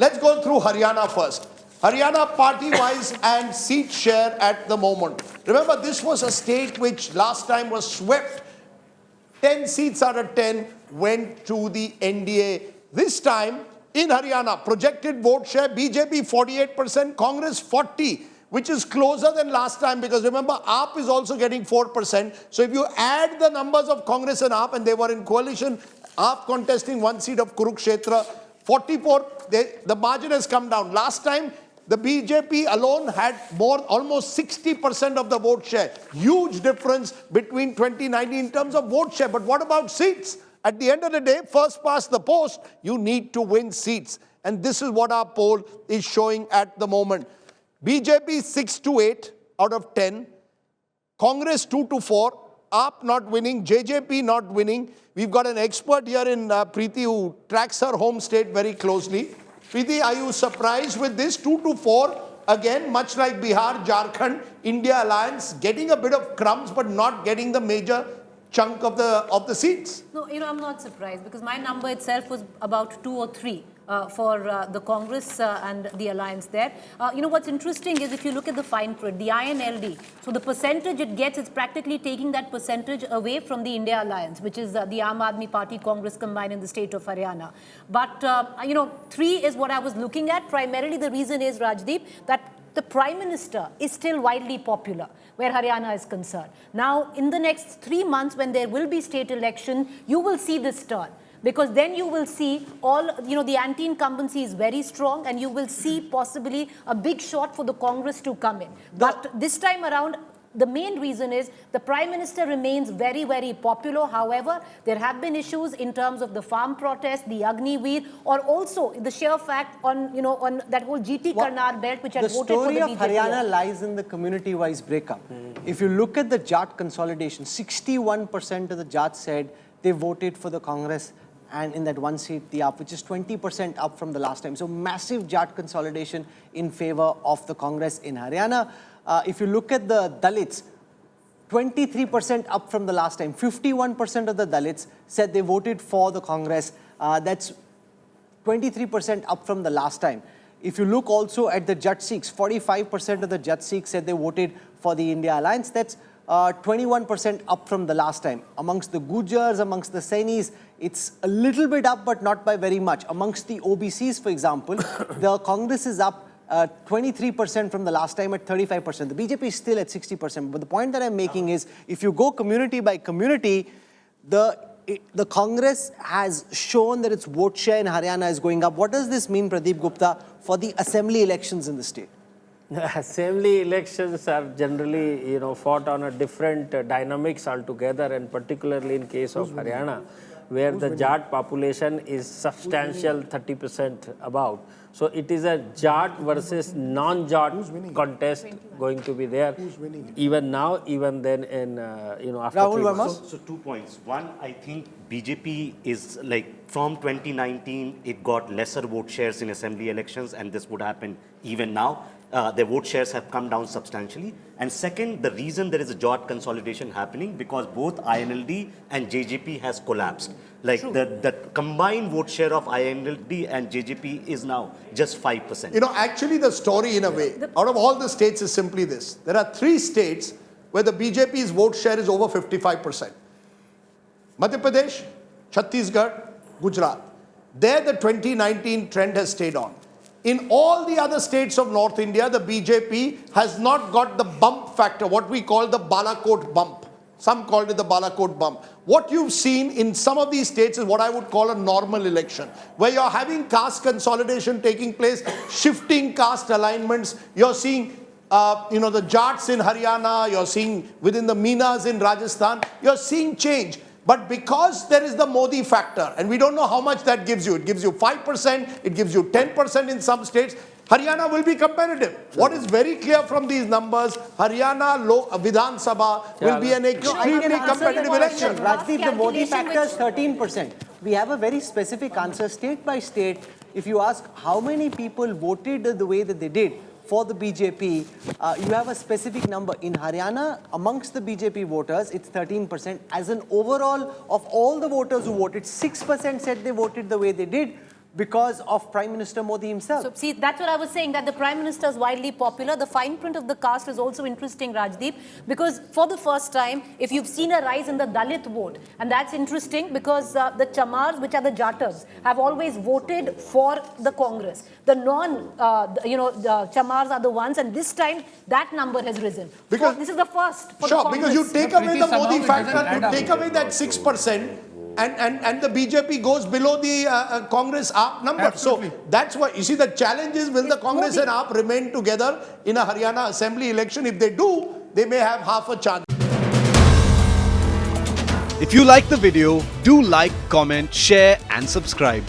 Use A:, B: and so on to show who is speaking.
A: Let's go through Haryana first. Haryana party-wise and seat share at the moment. Remember, this was a state which last time was swept. 10 seats out of 10 went to the NDA. This time, in Haryana, projected vote share, BJP 48%, Congress 40%, which is closer than last time because remember, AAP is also getting 4%. So if you add the numbers of Congress and AAP, and they were in coalition, AAP contesting one seat of Kurukshetra, 44, the margin has come down. Last time, the BJP alone had almost 60% of the vote share. Huge difference between 2019 in terms of vote share. But what about seats? At the end of the day, first past the post, you need to win seats. And this is what our poll is showing at the moment. BJP 6 to 8 out of 10. Congress 2 to 4. AAP not winning. JJP not winning. We've got an expert here in Preeti who tracks her home state very closely. Preeti, are you surprised with this? 2 to 4, again, much like Bihar, Jharkhand, India Alliance, getting a bit of crumbs but not getting the major chunk of the seats?
B: No, I'm not surprised because my number itself was about 2 or 3 for the Congress and the alliance there. What's interesting is if you look at the fine print, the INLD, so the percentage it gets, it's practically taking that percentage away from the India Alliance, which is the Aam Aadmi Party, Congress combined in the state of Haryana. But, 3 is what I was looking at. Primarily the reason is, Rajdeep, that the Prime Minister is still widely popular where Haryana is concerned. Now, in the next 3 months when there will be state election, you will see this turn. Because then you will see the anti-incumbency is very strong and you will see possibly a big shot for the Congress to come in. But this time around, the main reason is the Prime Minister remains very, very popular. However, there have been issues in terms of the farm protest, the Agniveer, or also the sheer fact on that whole GT Karnar belt which had voted for the BJP.
C: The story of Haryana lies in the community-wise breakup. If you look at the Jat consolidation, 61% of the Jats said they voted for the Congress and in that one seat, the AAP, which is 20% up from the last time. So massive Jat consolidation in favor of the Congress in Haryana. If you look at the Dalits, 23% up from the last time. 51% of the Dalits said they voted for the Congress. That's 23% up from the last time. If you look also at the Jat Sikhs, 45% of the Jat Sikhs said they voted for the India Alliance. That's 21% up from the last time. Amongst the Gujars, amongst the Sainis, it's a little bit up, but not by very much. Amongst the OBCs, for example, the Congress is up 23% from the last time at 35%. The BJP is still at 60%. But the point that I'm making is, if you go community by community, the Congress has shown that its vote share in Haryana is going up. What does this mean, Pradeep Gupta, for the assembly elections in the state?
D: Assembly elections are generally, fought on a different dynamics altogether, and particularly in case of Haryana, where the Jat population is substantial 30% above. So it is a Jat versus non-Jat contest going to be there, even now, even then, in after
C: Rahul
D: 3 months.
C: Verma?
E: So 2 points. One, I think BJP is from 2019, it got lesser vote shares in assembly elections, and this would happen even now. Their vote shares have come down substantially. And second, the reason there is a Jat consolidation happening because both INLD and JJP has collapsed. The combined vote share of INLD and JJP is now just 5%.
A: Actually the story in a way, out of all the states is simply this. There are 3 states where the BJP's vote share is over 55%. Madhya Pradesh, Chhattisgarh, Gujarat. There the 2019 trend has stayed on. In all the other states of North India, the BJP has not got the bump factor, what we call the Balakot bump. Some called it the Balakot bump. What you've seen in some of these states is what I would call a normal election, where you're having caste consolidation taking place, shifting caste alignments. You're seeing, the Jats in Haryana, you're seeing within the Meenas in Rajasthan, you're seeing change. But because there is the Modi factor, and we don't know how much that gives you, it gives you 5%, it gives you 10% in some states, Haryana will be competitive. What is very clear from these numbers, Haryana Vidhan Sabha will be an extremely competitive election.
C: Rajdeep, the Modi factor is 13%. We have a very specific answer, state by state. If you ask how many people voted the way that they did for the BJP, you have a specific number. In Haryana, amongst the BJP voters, it's 13%. As an overall of all the voters who voted, 6% said they voted the way they did. because of Prime Minister Modi himself.
B: So, see, that's what I was saying, that the Prime Minister is widely popular. The fine print of the caste is also interesting, Rajdeep, because for the first time, if you've seen a rise in the Dalit vote, and that's interesting because the Chamars, which are the Jatas, have always voted for the Congress. The the Chamars are the ones, and this time that number has risen.
A: Because
B: this is the first for the
A: sure,
B: Congress.
A: because you take away the
F: somehow
A: Modi
F: it
A: factor,
F: doesn't add
A: you
F: up.
A: take away that 6%, and the BJP goes below the Congress AAP number.
F: Absolutely.
A: So that's why, you see, the challenge is, will the Congress and AAP remain together in a Haryana assembly election? If they do, they may have half a chance.
G: If you like the video, do like, comment, share and subscribe.